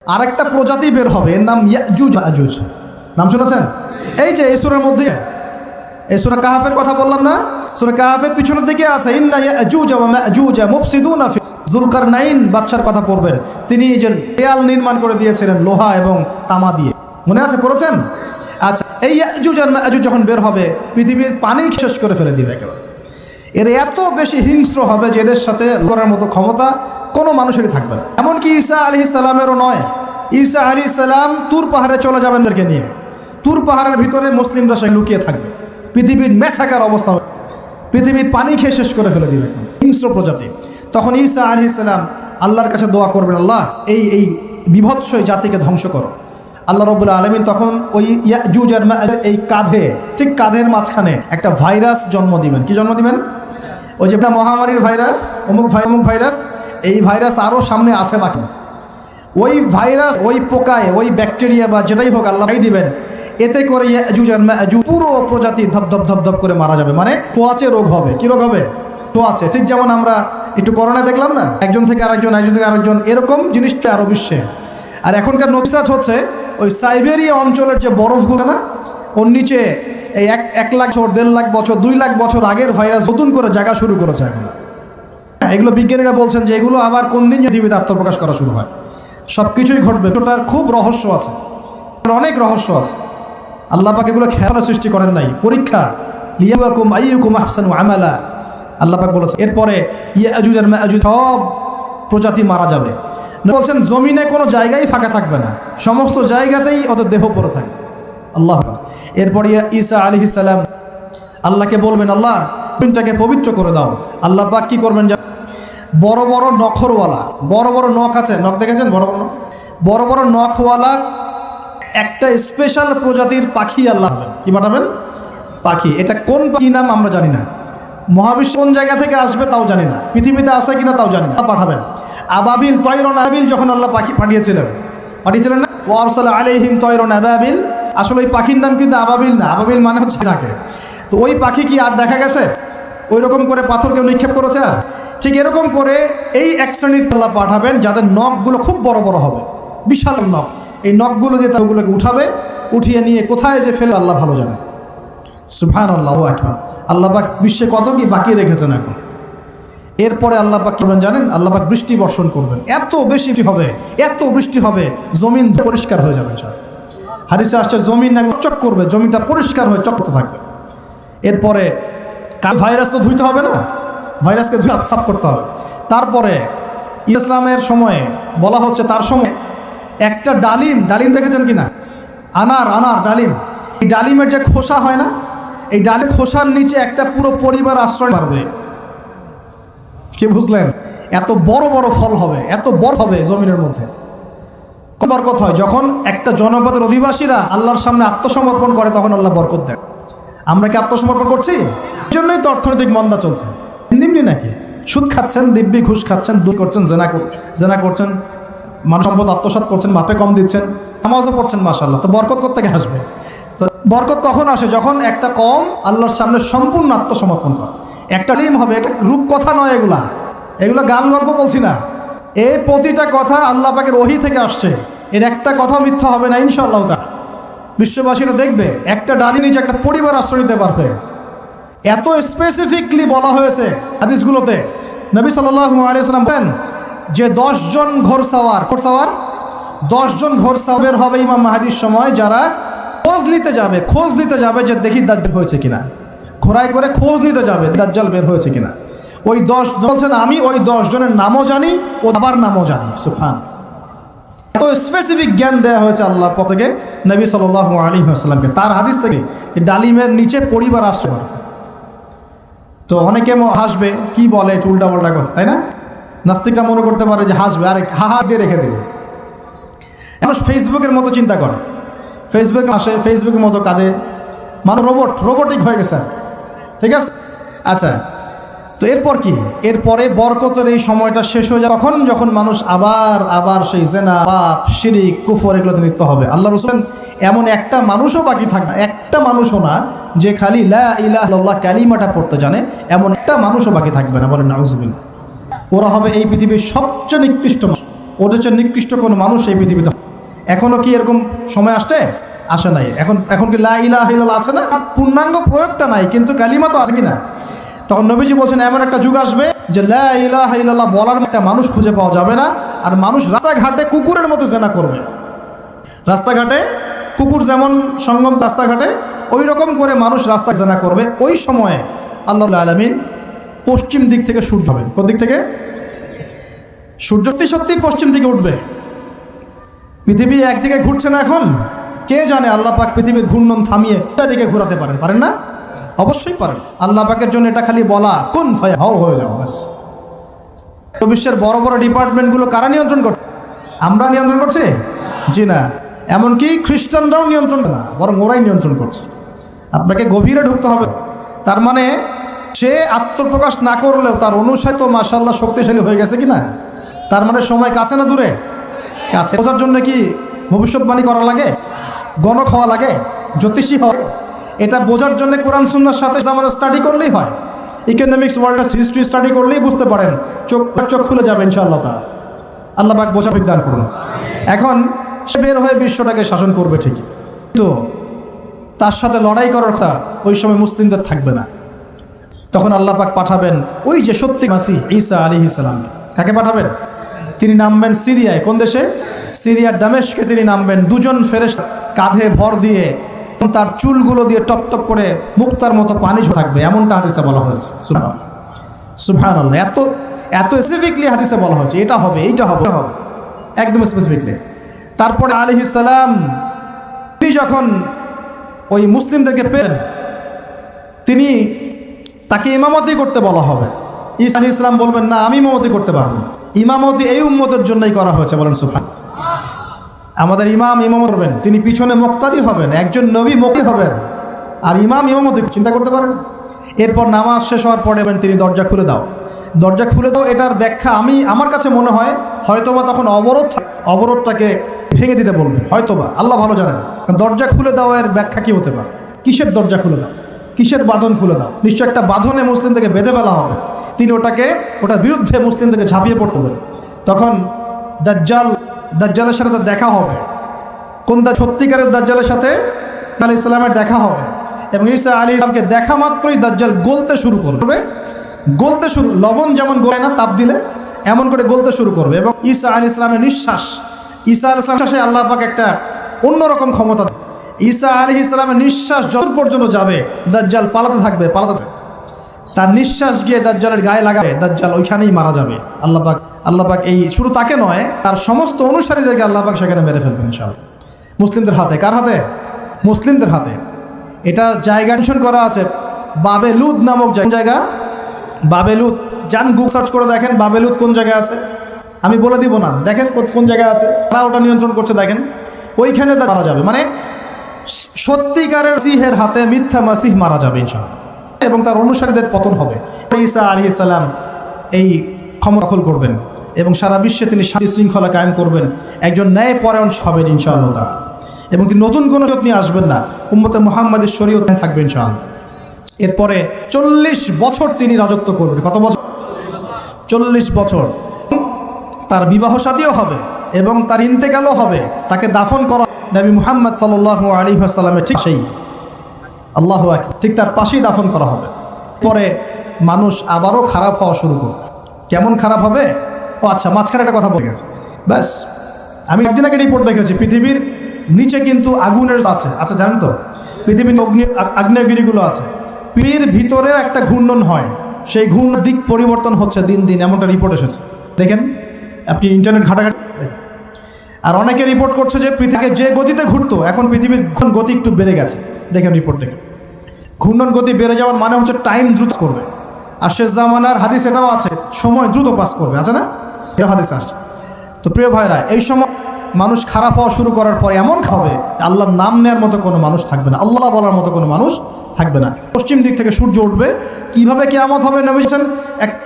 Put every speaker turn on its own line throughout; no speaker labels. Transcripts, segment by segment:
আরেকটা প্রজাতি বের হবে, এর নাম ইয়াজুজ মাজুজ। নাম শুনেছেন? এই যে এই সূরার মধ্যে, এই সূরা কাহাফের কথা বললাম না, সূরা কাহাফের পিছনের দিকে আছে ইন্না ইয়াজুজ ওয়া মাজুজ মুফসিদুনা ফি। যুলকারনাইন বাদশার কথা পড়বেন, তিনি এই যে দেয়াল নির্মাণ করে দিয়েছিলেন লোহা এবং তামা দিয়ে, মনে আছে, পড়েছেন? আচ্ছা, এই ইয়াজুজ আর মাজুজ যখন বের হবে পৃথিবীর পানি শেষ করে ফেলে দিবে একেবারে। এর এত বেশি হিংস্র হবে যে এদের সাথে লড়ার মতো ক্ষমতা কোনো মানুষেরই থাকবে না। এমনকি ঈসা আলাইহিস সালামেরও নয়। ঈসা আলাইহিস সালাম তুর পাহাড়ে চলে যাবেন এদেরকে নিয়ে। তুর পাহাড়ের ভিতরে মুসলিমরা সে লুকিয়ে থাকবে, পৃথিবীর মেসাকার অবস্থা হবে, পৃথিবীর পানি খেয়ে শেষ করে ফেলে দিবে, হিংস্র প্রজাতি। তখন ঈসা আলাইহিস সালাম আল্লাহর কাছে দোয়া করবেন, আল্লাহ এই বিভৎস জাতিকে ধ্বংস করো। আল্লাহ রাব্বুল আলামিন তখন ওই ইয়াজুজ আর মাজুজ এই কাঁধে, ঠিক কাঁধের মাঝখানে একটা ভাইরাস জন্ম দিবেন। কি জন্ম দিবেন? ওই যে মহামারীর ভাইরাস, অমুক ভাইরাস, এই ভাইরাস আরও সামনে আছে বাকি। ওই ভাইরাস, ওই পোকায়, ওই ব্যাকটেরিয়া বা যেটাই হোক আল্লাহ দিবেন, এতে করে ইয়াজুজ আর মাজুজ পুরো প্রজাতি ধপ করে মারা যাবে। মানে তোয়াচে রোগ হবে। কি রোগ হবে? তোয়াচে। ঠিক যেমন আমরা একটু করোনা দেখলাম না, একজন থেকে আরেকজন, এরকম জিনিসটা আরও বিশ্বে। আর এখনকার রিসার্চ হচ্ছে ওই সাইবেরিয়া অঞ্চলের যে বরফগুলো না, ওর নিচে এই 1 লাখ বছর, 1.5 লাখ বছর, 2 লাখ বছর আগের ভাইরাস নতুন করে জায়গা শুরু করেছে এখন। এগুলো বিজ্ঞানীরা বলছেন যে এগুলো আবার কোন দিন পৃথিবীতে আত্মপ্রকাশ করা শুরু হয়। সব কিছুই ঘটবে। এটার খুব রহস্য আছে, অনেক রহস্য আছে। আল্লাহ পাক এগুলো খেয়াল সৃষ্টি করেন নাই, পরীক্ষা। লিয়াকুম আইয়ুকুম আহসানু আমালা, আল্লাহ পাক বলেছে। এরপরে ইয়াজুজ আর মাজুজ সব প্রজাতি মারা যাবে। বলছেন জমিনে কোনো জায়গায় ফাঁকা থাকবে না, সমস্ত জায়গাতেই ওদের দেহ পড়ে থাকবে। আল্লাহ। এরপরে ঈসা আলাইহিস সালাম আল্লাহকে বলবেন, আল্লাহ জমিনটাকে পবিত্র করে দাও। আল্লাহ পাক কি করবেন? বড় বড় নখরওয়ালা, বড় বড় নখ আছে, নখ দেখেছেন? বড় বড় নখওয়ালা একটা স্পেশাল প্রজাতির পাখি আল্লাহ হবেন। কি পাঠাবেন? পাখি। এটা কোন পাখি নাম আমরা জানি না, মহাবিশ্ব কোন জায়গা থেকে আসবে তাও জানি না, পৃথিবীতে আছে কিনা তাও জানি না। পাঠাবেন আবাবিল, তয়রন আবাবিল। যখন আল্লাহ পাখি পাঠিয়েছিলেন না, ওয়ারসালা আলাইহিম তয়রন আবাবিল। আসলে ওই পাখির নাম কিন্তু আবাবিল না, আবাবিল মানে হচ্ছে থাকে। তো ওই পাখি কি আর দেখা গেছে? ওই রকম করে পাথর কেউ নিক্ষেপ করেছে? আর ঠিক এরকম করে এই এক শ্রেণীর আল্লাহ পাঠাবেন যাদের নখগুলো খুব বড় বড় হবে, বিশাল নখ। এই নখগুলো দিয়ে ওগুলোকে উঠাবে, উঠিয়ে নিয়ে কোথায় যে ফেলে আল্লাহ ভালো জানে। সুবহানাল্লাহু আকবার। আল্লাহ পাক বিশ্বে কত কি বাকি রেখেছেন এখন। এরপরে আল্লাহ পাক করবেন জানেন? আল্লাহ পাক বৃষ্টি বর্ষণ করবেন। এত বেশি হবে, এত বৃষ্টি হবে, জমিন পরিষ্কার হয়ে যাবে। হাদিসে আসছে জমিন চক করবে, জমিটা পরিষ্কার হয়ে চকতে থাকবে। এরপরে ভাইরাস তো ধুইতে হবে না, ভাইরাসকে ধুয়ে সাফ করতে হবে। তারপরে ইসলামের সময়ে বলা হচ্ছে, তার সময় একটা ডালিম দেখেছেন কিনা? আনার ডালিম। এই ডালিমের যে খোসা হয় না, এই ডালিম খোসার নিচে একটা পুরো পরিবার আশ্রয় পারবে। কি বুঝলেন? এত বড় বড় ফল হবে, এত বড় হবে জমিনের মধ্যে। বরকত হয় যখন একটা জনপদের অধিবাসীরা আল্লাহর সামনে আত্মসমর্পণ করে, তখন আল্লাহ বরকত দেয়। আমরা কি আত্মসমর্পণ করছি? এই জন্যই তো অর্থনৈতিক মন্দা চলছে। এমনি নাকি সুদ খাচ্ছেন, দিব্যি ঘুষ খাচ্ছেন, দূর করছেন, জেনা করছেন, মানব সম্পদ আত্মসাৎ করছেন, মাপে কম দিচ্ছেন, নামাজও পড়ছেন, মাশাআল্লাহ। তো বরকত কোত্থেকে আসবে? তো বরকত তখন আসে যখন একটা কম আল্লাহর সামনে সম্পূর্ণ আত্মসমর্পণ করে। একটা লিম হবে, এটা রূপকথা নয়, এগুলো গান গল্প বলছি না। এই প্রতিটা কথা আল্লাহ পাকের ওহী থেকে আসছে, এর একটা কথা মিথ্যা হবে না ইনশাআল্লাহ। তা বিশ্ববাসীরা দেখবে একটা ডালি নিচে একটা পরিবার আশ্রয় নিতে পারবে। এত স্পেসিফিকলি বলা হয়েছে হাদিসগুলোতে। নবী সাল্লাল্লাহু আলাইহি ওয়াসাল্লাম বলেন যে 10 জন ঘোড়সাওয়ার 10 জন ঘোড়সাওয়ার হবে ইমাম মাহদির সময়, যারা খোঁজ নিতে যাবে যে দেখি দাজ্জাল হয়েছে কিনা। ঘোড়ায় করে খোঁজ নিতে যাবে দাজ্জাল বের হয়েছে কিনা। ওই 10 বলছেন, আমি ওই 10 জনের নামও জানি, ও আবার নামও জানি। সুবহান। এত স্পেসিফিক জ্ঞান দেওয়া হয়েছে আল্লাহর পক্ষ থেকে নবী সাল্লাল্লাহু আলাইহি ওয়াসাল্লামকে। তার হাদিস থেকে ডালিমের নিচে পরিবার আশ্রয়। তো অনেকে হাসবে, কি বলে একটু উল্টা পাল্টা কথা, তাই না? নাস্তিকরা মনে করতে পারে যে হাসবে, আরে হাহা দিয়ে রেখে দেবে। এখন ফেসবুকের মতো চিন্তা করে, ফেসবুক আসে, ফেসবুকের মতো কাঁদে, মানে রোবটিক হয়ে গেছে। ঠিক আছে, আচ্ছা। তো এরপর কি? এরপরে বরকতের এই সময়টা শেষ হয়ে যায় যখন মানুষ আবার সেই জেনা, পাপ, শিরিক, কুফর এগুলোতে লিপ্ত হবে। আল্লাহ রাসূল এমন একটা মানুষও বাকি থাকবে, একটা মানুষও না যে খালি লা ইলাহা ইল্লাল্লাহ কালিমাটা পড়তে জানে, এমন একটা মানুষও বাকি থাকবে না। বলেন নাউজুবিল্লাহ। ওরা হবে এই পৃথিবীর সবচেয়ে নিকৃষ্ট মানুষ, ওদের চেয়ে নিকৃষ্ট কোনো মানুষ এই পৃথিবীতে। এখনও কি এরকম সময় আসে নাই? এখন কি লা ইলাহা ইল্লাল্লাহ আছে না? পূর্ণাঙ্গ প্রয়োগটা নাই, কিন্তু কালিমা তো আছে কি না? তখন নবীজি বলছেন এমন একটা যুগ আসবে যে লা ইলাহা ইল্লাল্লাহ বলার একটা মানুষ খুঁজে পাওয়া যাবে না, আর মানুষ রাস্তাঘাটে কুকুরের মতো জেনা করবে। রাস্তাঘাটে কুকুর যেমন সঙ্গম, রাস্তাঘাটে ওই রকম করে মানুষ রাস্তায় জেনা করবে। ওই সময়ে আল্লাহ আলামিন পশ্চিম দিক থেকে সূর্য হবে। কোন দিক থেকে? সূর্য সত্যি পশ্চিম দিকে উঠবে। পৃথিবী একদিকে ঘুরছে না এখন? কে জানে আল্লাহ পাক পৃথিবীর ঘূর্ণন থামিয়ে দিকে ঘোরাতে পারেন না? অবশ্যই পারেন। আল্লাহ পাকের জন্য এটা খালি বলা, কোন ফায়াও হয়ে যাও ব্যাস। বিশ্বের বড় বড় ডিপার্টমেন্টগুলো কারা নিয়ন্ত্রণ করছে? আমরা নিয়ন্ত্রণ করছি? জি না। এমনকি খ্রিস্টানরাও নিয়ন্ত্রণ না, বরং ওরাই নিয়ন্ত্রণ করছে। আপনাকে গভীরে ঢুকতে হবে। তার মানে সে আত্মপ্রকাশ না করলেও তার অনুসারী তো মাশাআল্লাহ শক্তিশালী হয়ে গেছে কিনা? তার মানে সময় কাছে না দূরে? কাছে। বোঝার জন্য কি ভবিষ্যৎবাণী করা লাগে? গণক হওয়া লাগে? জ্যোতিষী হয়? এটা বোঝার জন্য কোরআন সুন্নাহর সাথে আমাদের স্টাডি করলেই হয়। ইকোনমিক্স, ওয়ার্ল্ড হিস্ট্রি স্টাডি করলেই বুঝতে পারেন, চোখ খুলে যাবে ইনশাআল্লাহ। আল্লাহ পাক বোঝা বিজ্ঞান করুন। এখন সে বের হয়ে বিশ্বটাকে শাসন করবে ঠিকই, কিন্তু তার সাথে লড়াই করার কথা ওই সময় মুসলিমদের থাকবে না। তখন আল্লাহ পাক পাঠাবেন ওই যে সত্যি মাসিহ ঈসা আলাইহিস সালাম। কাকে পাঠাবেন? তিনি নামবেন সিরিয়ায়। কোন দেশে? সিরিয়ার দামেস্কে তিনি নামবেন। দুজন ফেরেশতা কাঁধে ভর দিয়ে, তার চুলগুলো দিয়ে টপ টপ করে মুক্তার মতো পানি থাকবে, এমনটা হাদিসে বলা হয়েছে। সুবহানাল্লাহ। এত স্পেসিফিকলি হাদিসে বলা হয়েছে এটা হবে, এইটা হবে, একদম স্পেসিফিকলি। তারপরে আলাইহিস সালাম তিনি যখন ওই মুসলিমদেরকে পেলেন, তিনি তাকে ইমামতি করতে বলা হবে। ঈসা আলাইহিস সালাম বলবেন, না আমি ইমামতি করতে পারবো না। ইমামতি এই উম্মতের জন্যই করা হয়েছে। বলেন সুবহানাল্লাহ। আমাদের ইমাম করবেন, তিনি পিছনে মুক্তাদি হবেন, একজন নবী মুক্তি হবেন, আর ইমামতি চিন্তা করতে পারেন। এরপর নামাজ শেষ হওয়ার পরে তিনি দরজা খুলে দাও। এটার ব্যাখ্যা আমার কাছে মনে হয় হয়তোবা তখন অবরোধটাকে ভেঙে দিতে বলবে, হয়তোবা, আল্লাহ ভালো জানেন। দরজা খুলে দাও এর ব্যাখ্যা কি হতে পারে? কিসের দরজা খুলে দাও? কিসের বাঁধন খুলে দাও? নিশ্চয় একটা বাঁধনে মুসলিমদেরকে বেঁধে ফেলা হবে। তিনি ওটার বিরুদ্ধে মুসলিমদেরকে ঝাঁপিয়ে পড়তে হবে। তখন দাজ্জালের সাথে তার দেখা হবে। কোন সত্যিকারের দাজ্জালের সাথে? আলাইহিস সালামের দেখা হবে। এবং ঈসা আলাইহিস সালামকে দেখা মাত্রই দাজ্জাল গলতে শুরু করবে। লবণ যেমন গলায় না তাপ দিলে, এমন করে গলতে শুরু করবে। এবং ঈসা আলাইহিস সালামের ঈসা আলাইহিস সালামের আল্লাহ পাক একটা অন্যরকম ক্ষমতা। ঈসা আলাইহিস সালামের নিঃশ্বাস যত পর্যন্ত যাবে দাজ্জাল পালাতে থাকবে। তার নিঃশ্বাস গিয়ে দাজ্জালের গায়ে লাগাবে, দাজ্জাল ওইখানেই মারা যাবে। আল্লাহ পাক এই শুধু তাকে নয়, তার সমস্ত অনুসারীদেরকে আল্লাহ পাক সেখানে মেরে ফেলবেন ইনশাআল্লাহ। মুসলিমদের হাতে। কার হাতে? মুসলিমদের হাতে। এটা জায়গা মেনশন করা আছে, বাবেলুদ নামক জায়গা। বাবেলুদ, যান গুগল সার্চ করে দেখেন বাবেলুদ কোন জায়গায় আছে। আমি বলে দিব না, দেখেন কোন জায়গায় আছে। তারা ওটা নিয়ন্ত্রণ করছে, দেখেন ওইখানে মারা যাবে। মানে সত্যিকারের মাসিহের হাতে মিথ্যা মাসিহ মারা যাবে ইনশাআল্লাহ, এবং তার অনুসারীদের পতন হবে। ঈসা আলাইহিস সালাম এই ক্ষমতা দখল করবেন এবং সারা বিশ্বে তিনি শান্তি শৃঙ্খলা কায়েম করবেন। একজন ন্যায়পরায়ণ হবেন ইনশাআল্লাহ। এবং তিনি নতুন কোনো শরীয়ত নিয়ে আসবেন না, উম্মতে মুহাম্মাদের শরীয়ত থাকবে ইনশাআল্লাহ। এরপরে 40 বছর তিনি রাজত্ব করবেন। কত বছর? 40 বছর। তার বিবাহ শাদীও হবে এবং তার ইন্তেকালও হবে। তাকে দাফন করা নবী মুহাম্মদ সাল্লাল্লাহু আলাইহি ওয়াসাল্লামের ঠিক সেই আল্লাহু আকবার, ঠিক তার পাশেই দাফন করা হবে। পরে মানুষ আবারও খারাপ হওয়া শুরু করবে। কেমন খারাপ হবে? আচ্ছা, মাঝখানে একটা কথা বলে গেছে। ব্যাস, আমি একদিন আগে রিপোর্ট দেখেছি, পৃথিবীর নিচে কিন্তু আগুনের আছে। আচ্ছা, জানেন তো পৃথিবীর আগ্নেয়গিরিগুলো আছে। পৃথিবীর ভিতরেও একটা ঘূর্ণন হয়, সেই ঘূর্ণনের দিক পরিবর্তন হচ্ছে দিন দিন, এমনটা রিপোর্ট এসেছে। দেখেন, আপনি ইন্টারনেট ঘাটাঘাটি। আর অনেকে রিপোর্ট করছে যে পৃথিবীকে যে গতিতে ঘুরতো, এখন পৃথিবীর গতি একটু বেড়ে গেছে। দেখেন রিপোর্ট, দেখেন ঘূর্ণন গতি বেড়ে যাওয়ার মানে হচ্ছে টাইম দ্রুত করবে। আর শেষ জামানার হাদিস এটাও আছে, সময় দ্রুত পাস করবে, আছে না? এটা হাদিসে আসছে। তো প্রিয় ভাইরা, এই সময় মানুষ খারাপ হওয়া শুরু করার পর এমন হবে আল্লাহর নাম নেওয়ার মতো কোনো মানুষ থাকবে না, আল্লাহ বলার মতো কোনো মানুষ থাকবে না। পশ্চিম দিক থেকে সূর্য উঠবে। কিভাবে কিয়ামত হবে? নবী বলেছেন,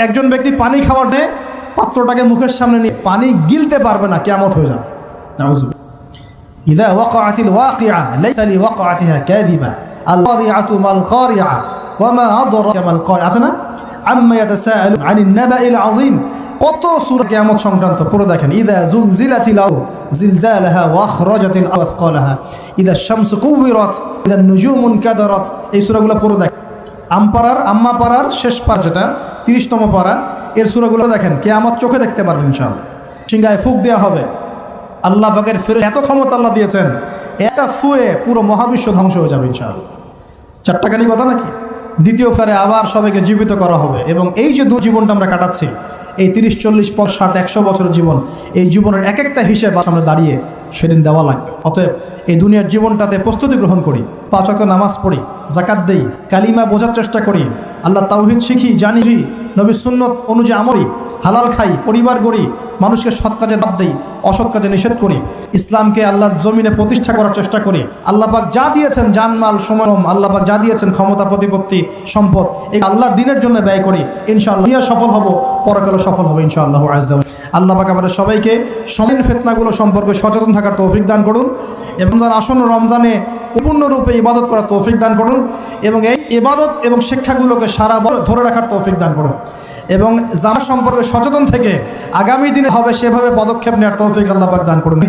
একজন ব্যক্তি পানি খাওয়ার নেই, পাত্রটাকে মুখের সামনে নিয়ে পানি গিলতে পারবে না, কিয়ামত হয়ে যাবে। নাউযুবিল্লাহ। ইযা ওয়াকাআতিল ওয়াকিআ লাইসা লিওয়াকাআতিহা কাযিবা আল-কারিআতু মাল কারিআ ওয়া মা আদরাকা মাল কারিআ। আছে না? আম্মা ইয়াতাসাআলুন আনিন নাবাইল আযীম। কত সূরা কিয়ামত সংক্রান্ত পড়ে দেখেন। ইযা যুলজিলাতিল আরদু জিলজালাহা ওয়া আখরাজাতিল আথকালাহা ইযা শামসু কুওয়িরাত ইযা নুজুমু কাদারাত। এই সূরাগুলো পড়ে দেখেন। আম্মা পারার শেষ পারা, যেটা 30তম পারা, এর সূরাগুলো দেখেন। কিয়ামত চোখে দেখতে পারবেন ইনশাআল্লাহ। সিংহায় ফুঁক দেওয়া হবে। আল্লাহ পাকের ফেরেশতা এত ক্ষমতা আল্লাহ দিয়েছেন, একটা ফুয়ে পুরো মহাবিশ্ব ধ্বংস হয়ে যাবে ইনশাআল্লাহ। চারটাখানি কথা নাকি? দ্বিতীয় ফেরে আবার সবাইকে জীবিত করা হবে। এবং এই যে জীবনটা আমরা কাটাচ্ছি, এই 30, 40, 50, 60, 100 বছরের জীবন, এই জীবনের এক একটা হিসেব সামনে দাঁড়িয়ে সেদিন দেওয়া লাগবে। অতএব এই দুনিয়ার জীবনটাতে প্রস্তুতি গ্রহণ করি, 5 ওয়াক্ত নামাজ পড়ি, যাকাত দেই, কালিমা বোঝার চেষ্টা করি, আল্লাহ তাওহীদ শিখি, জানি, নবীর সুন্নত অনুযায়ী আমরি, হালাল খাই, পরিবার গড়ি, মানুষকে সৎ কাজে বাদ দেই, অসৎ কাজে নিষেধ করি, ইসলামকে আল্লাহর জমিনে প্রতিষ্ঠা করার চেষ্টা করি। আল্লাহ পাক যা দিয়েছেন জানমাল, সময়, আল্লাহ পাক যা দিয়েছেন ক্ষমতা, প্রতিপত্তি, সম্পদ, এই আল্লাহর দিনের জন্য ব্যয় করি। ইনশাআল্লাহ দুনিয়া সফল হব, পরকালে সফল হবে ইনশাআল্লাহ আযজা ওয়া জাল্লা। আল্লাহ পাক আমাদের সবাইকে সমীন ফিতনাগুলো সম্পর্কে সচেতন থাকার তৌফিক দান করুন এবং আসন্ন রমজানে পূর্ণরূপে ইবাদত করার তৌফিক দান করুন এবং এই ইবাদত এবং শিক্ষাগুলোকে সারা বছর ধরে রাখার তৌফিক দান করুন এবং জামাত সম্পর্কে সচেতন থেকে আগামী দিনে হবে সেভাবে পদক্ষেপ নেওয়ার তৌফিক আল্লাহ পাক দান করুন।